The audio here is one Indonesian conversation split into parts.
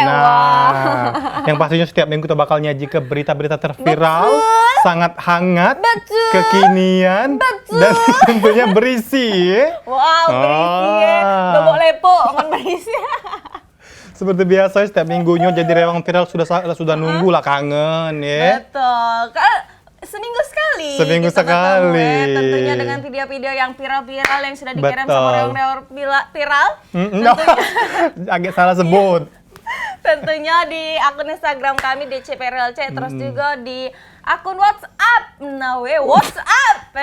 Nah, yang pastinya setiap minggu kita bakal nyaji ke berita-berita terviral, sangat hangat, kekinian, dan tentunya berisi. Wow, berisi ya. Dobok lepo, kan berisi. Seperti biasa setiap minggunya jadi rewang viral sudah nunggu lah, kangen ya. Betul. Kan seminggu sekali. Seminggu kita sekali. ketemu, ya. Tentunya dengan video-video yang viral-viral yang sudah dikirim sama rewang-rewang viral. Agak salah sebut. Tentunya di akun Instagram kami DCPRLC, terus juga di akun WhatsApp, WhatsApp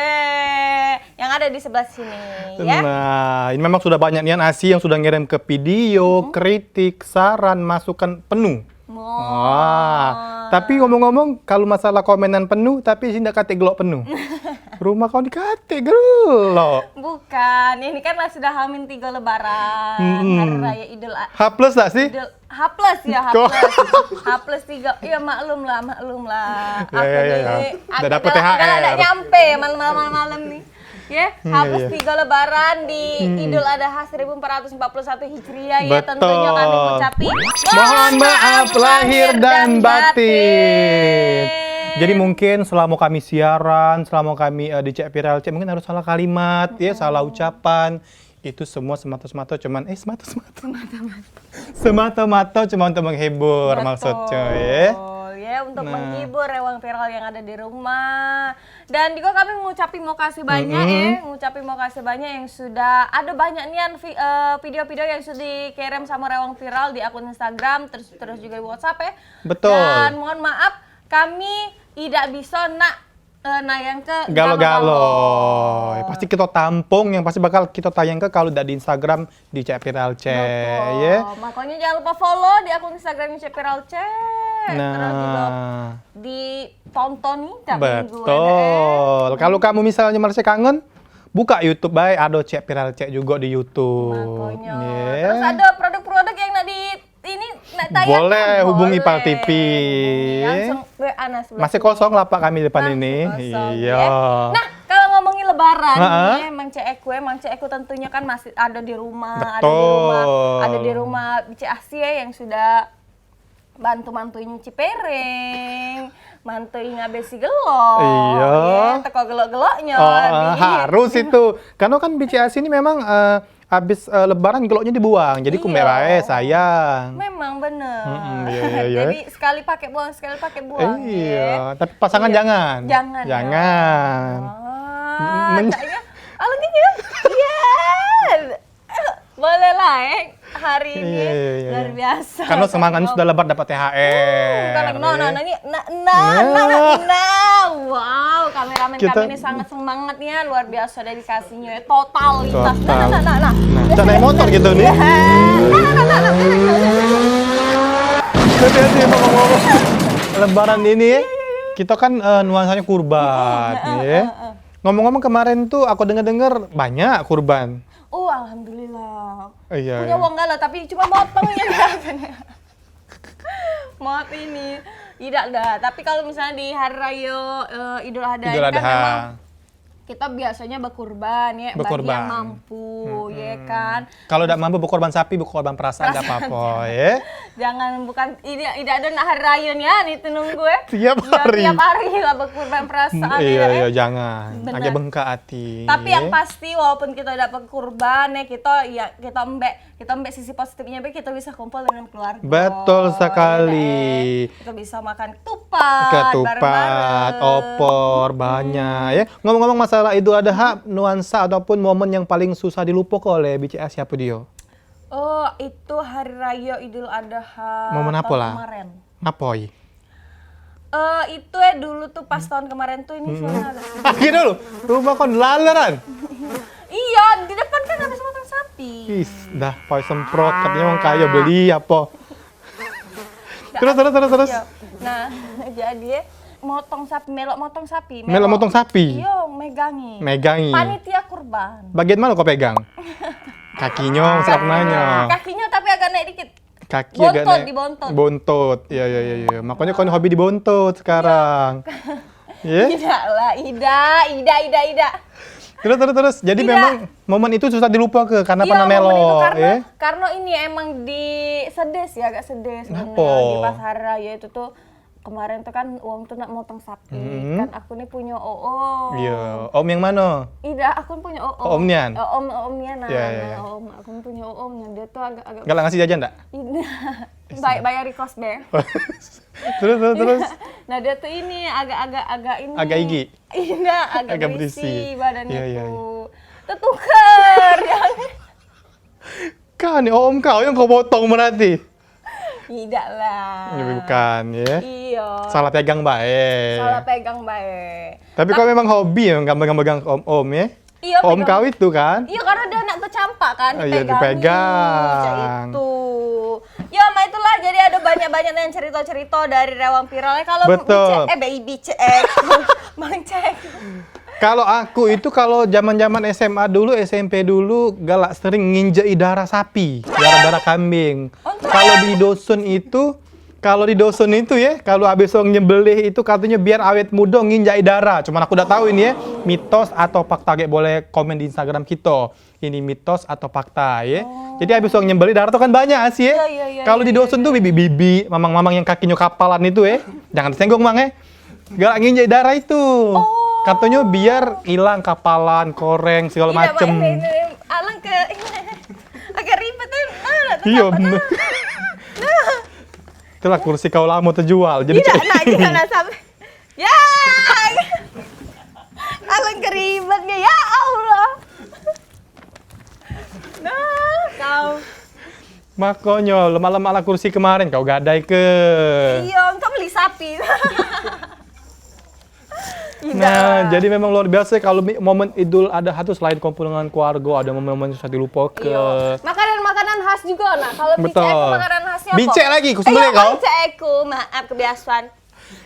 yang ada di sebelah sini ya. Nah, ini memang sudah banyak nih Asi yang sudah ngirim ke video, kritik, saran, masukan penuh. Tapi ngomong-ngomong, kalau masalah komenan penuh, tapi sih nggak kate gelok penuh. Rumah kau dikate gelok. Bukan, ini kan sudah H-3 Lebaran, Hari Raya Idul Adha. H plus tak sih? H plus ya, H plus 3. Ya maklum lah. Ya. Udah dapet THR. Ada nyampe malam nih. Ya, H+3 Lebaran di Idul Adha 1441 Hijriah ya. Tentunya kami ucapin mohon maaf lahir dan batin. Jadi mungkin selama kami siaran, selama kami di Cek Viral Cek, mungkin harus salah kalimat, ya, salah ucapan. Itu semua semata-mata cuman semata-mata cuma untuk menghibur. Betul. Maksudnya ya, untuk menghibur rewang viral yang ada di rumah. Dan juga kami mengucapin makasih banyak yang sudah ada banyak nian video-video yang sudah dikirim sama rewang viral di akun Instagram, terus juga di WhatsApp ya. Betul. Dan mohon maaf kami tidak bisa nayang ke galo-galo. Pasti kita tampung, yang pasti bakal kita tayang ke kalau udah di Instagram di Cek Viral Cek ya. Makanya jangan lupa follow di akun Instagram Cek Viral Cek. Nah, terus juga ditonton nih tiap minggu. Betul. Kalau kamu misalnya masih kangen, buka YouTube, baik ada Cek Viral Cek juga di YouTube. Makanya. Terus ada produk-produk yang nak tayang. Boleh hubungi Pal TV. Langsung WA masih kosong lapak kami depan ini. Iya. Nah, kalau ngomongin Lebaran nih, Mang Cek tentunya kan masih ada di rumah, ada di rumah Bici Asia yang sudah bantu-bantuin nyuci piring, mantuin besi gelok. Iya. Teko gelok-geloknya. Harus itu. Karena kan Bici Asia ini memang habis Lebaran geloknya dibuang, jadi kumerae sayang. Memang bener. Iya. Jadi sekali pakai buang. Iya. Tapi pasangan jangan. Jangan. Iya. Boleh lah hari ini luar biasa. Karena semangatnya sudah lebar dapat THR. Wow, kameramen kami ini sangat semangat nih, luar biasa dedikasinya, totalitas. Nah. Kita naik motor gitu nih. Hati-hati ngomong-ngomong. Lebaran ini kita kan nuansanya kurban, ya. Ngomong-ngomong kemarin tuh aku dengar banyak kurban. Oh, alhamdulillah. Iya. Punya uang galah, tapi cuma motongnya maaf ini. Tidak dah. Tapi kalau misalnya di hari raya Idul Adha kan memang kita biasanya berkurban ya, bagi yang mampu ya kan. Kalau tidak mampu berkorban sapi, berkorban perasaan enggak apa-apa ya. Jangan tidak ada hari raya nih ya, itu nunggu ya. Tiap hari lah berkorban perasaan. Iya, jangan. Agak bengkak hati. Tapi yang pasti walaupun kita tidak berkurban ya, kita ambek sisi positifnya, kita bisa kumpul dengan keluarga. Betul sekali. Kita bisa makan ketupat, opor, banyak ya. Ngomong-ngomong masalah Idul Adha, nuansa ataupun momen yang paling susah dilupakan oleh BCA siapa dia? Oh, itu hari raya Idul Adha momen apa lah? Kemarin. Apoi? Itu ya dulu tuh pas tahun kemarin tuh ini soalnya ada. Gini dulu, rumah kon laleran. Iya, di depan kan habis potong sapi. Dah, poi semprot, katanya mau kaya beli apa? Terus. Nah, jadi melok motong sapi. Iya, megangi. Panitia kurban. Bagian mana kau pegang? Kakinya, nanya. Kakinya tapi agak naik dikit. Kaki agak naik. Bontot. Iya. Makanya kau hobi dibontot sekarang. Tidak lah, Ida. Terus. Jadi Tidak. memang momen itu susah dilupa karena Iya, pernah momen itu melo, karena ini emang di sedes ya, agak sedes sebenarnya Kenapa? di pasar raya itu tuh kemarin tuh kan uang tuh nak motong sapi kan aku nih punya Iya. Om yang mana? Ida, aku punya Oh, Om-nian? Om-omnya nah, Iya, iya. Om, aku punya omnya dia tuh agak Galak ngasih jajan enggak? bayar kos be. terus. Nah dia tuh ini agak ini. Agak igi? Iya, agak Agak berisi berisi. badannya Iya. tuh. Tertukar. Kan om kau yang kau potong berarti? Tidak lah. Ya, bukan ya. Iya. Salah pegang baik. Salah pegang baik. Tapi kau memang hobi ya gambar-gambar om ya? Iya, Om pegang. kau itu kan? Iya, karena dia anak tercampak kan, Oh, iya, dipegangin. dipegang. Itu. Ya, Ma itulah jadi ada banyak-banyak yang cerita-cerita dari Rewang Viralnya. Kalau Betul. baby cek. Mang cek. Kalau aku itu kalau zaman-zaman SMA dulu, SMP dulu galak sering nginjek darah sapi, darah kambing. Kalau di dusun itu ya, kalau habis nyembelih itu katanya biar awet muda nginjak darah. Cuman aku udah tahu ini ya, mitos atau fakta. Kayak boleh komen di Instagram kita. Ini mitos atau fakta ya. Jadi habis nyembelih darah tuh kan banyak sih ya. Iya, Kalau di dusun tuh bibi-bibi, mamang-mamang yang kakinya kapalan itu ya. Jangan disenggong mang ya. Galak nginjak darah itu. Katanya biar hilang kapalan, koreng, segala macem. Alang ke agak ribet tuh. Iya bener. Itulah kursi kau lama terjual. Jadi Jangan sampai. Ya. Alang keribetnya ya Allah. Nah, kau. Makanya lemah-lemah lah kursi kemarin kau gadai ke. Iya, untuk beli sapi. Nah, jadi memang luar biasa kalau momen Idul Adha itu selain kumpul dengan keluarga, ada momen-momen susah dilupakan. Iya. Makanan-makanan khas juga nah. Kalau Betul. biceku makanan khasnya apa? Bicek lagi, ku sembelih Ayo, kau. biceku, maaf kebiasaan.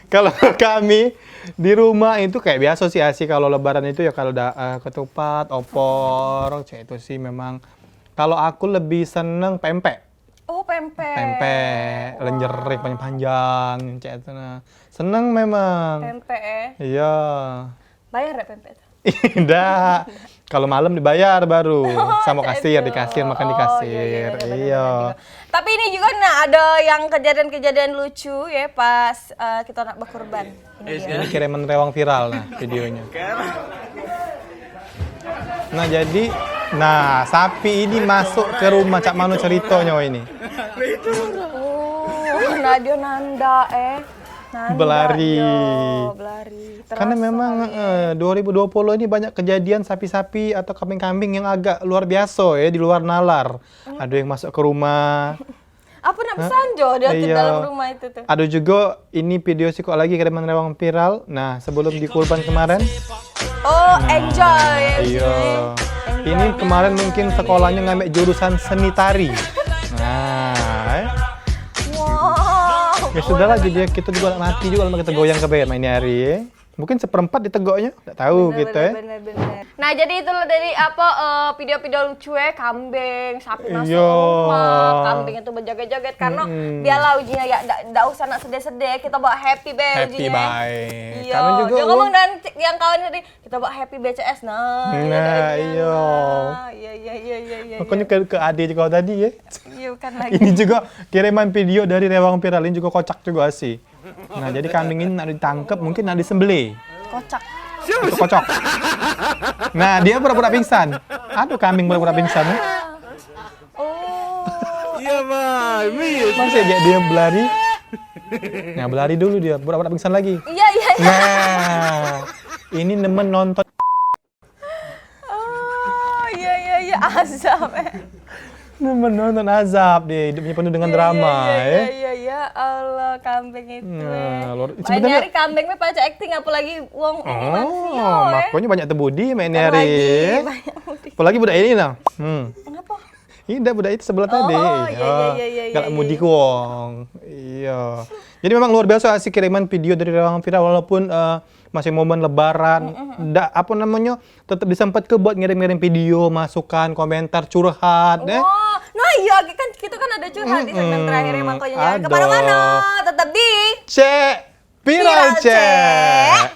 Kalau kami di rumah itu kayak biasa sih Asi, kalau lebaran itu ya kalau ada ketupat, opor, cek itu sih memang. Kalau aku lebih seneng pempek. Oh, pempek. Pempek, lenjerik panjang-panjang, cek itu nah. Seneng memang. Pempek Iya. Bayar ya pempek? Tidak. Kalau malam dibayar baru sama cek kasir, itu. di kasir makan di Oh, kasir. benar, Iya. benar. Tapi ini juga nah ada yang kejadian-kejadian lucu ya pas kita nak berkurban. Ini dia. Ini kiriman Rewang viral nah videonya. Nah sapi ini masuk ke rumah Cak Manu ceritanya ini. Oh, nah dia nanda Nanda, Belari. Belari. Karena Terasa memang kali ya. 2020 ini banyak kejadian sapi-sapi atau kambing-kambing yang agak luar biasa ya di luar nalar. Ada yang masuk ke rumah. Apa nak bersanjo dia ke Iya. dalam rumah itu tuh? Ada juga ini video sih kok lagi kiriman Rewang viral. Nah sebelum di kurban kemarin. Oh, enjoy. Iya. Ini kemarin mungkin sekolahnya ngambil jurusan seni tari. Nah, Wow. ya sudahlah jadi kita juga mati juga kalau kita goyang ke bawah ini hari. Ya. Mungkin seperempat ditegoknya, nggak tahu gitu ya. Bener. Nah, jadi itulah dari video-video lucu ya, kambing, sapi masuk Iya. rumah, kambing itu berjoget-joget karena biarlah ujinya ya nggak usah nak sedih-sedih, kita bawa happy be Happy ujinya. bye. Iya, Karena juga dia ngomong dan yang kawan tadi kita bawa happy BCS nah. iya. Iya. Makanya ke adik juga tadi ya. Iya kan lagi. Ini juga kiriman video dari Rewang viral ini juga kocak juga sih. Nah jadi kambing ini nak ditangkap mungkin nak disembelih. Kocak. Itu kocok. Nah dia pura-pura pingsan. Aduh kambing pura-pura pingsan. Ya. Oh. Iya, Bang. Masih aja dia berlari. Nah berlari dulu dia pura-pura pingsan lagi. Iya. Nah ini nemen nonton. Oh, iya azab. Nemen nonton azab dia hidupnya penuh dengan drama ya. Iya, Allah kambing itu. Nah, Main nyari kambing mah pacar acting apalagi uang Oh, makanya banyak tebudi main hari. Banyak mudik. Apalagi budak ini nah. Kenapa? Ini dah budak itu sebelah tadi. iya. Galak mudik wong. Iya. Jadi memang luar biasa sih kiriman video dari Rewang viral walaupun masih momen lebaran, tetap disempat ke buat ngirim-ngirim video, masukan, komentar, curhat, ya. Oh, nah iya kan kita kan ada curhat di segmen terakhir makanya jangan Aduh. kemana-mana, tetap di Cek viral cek.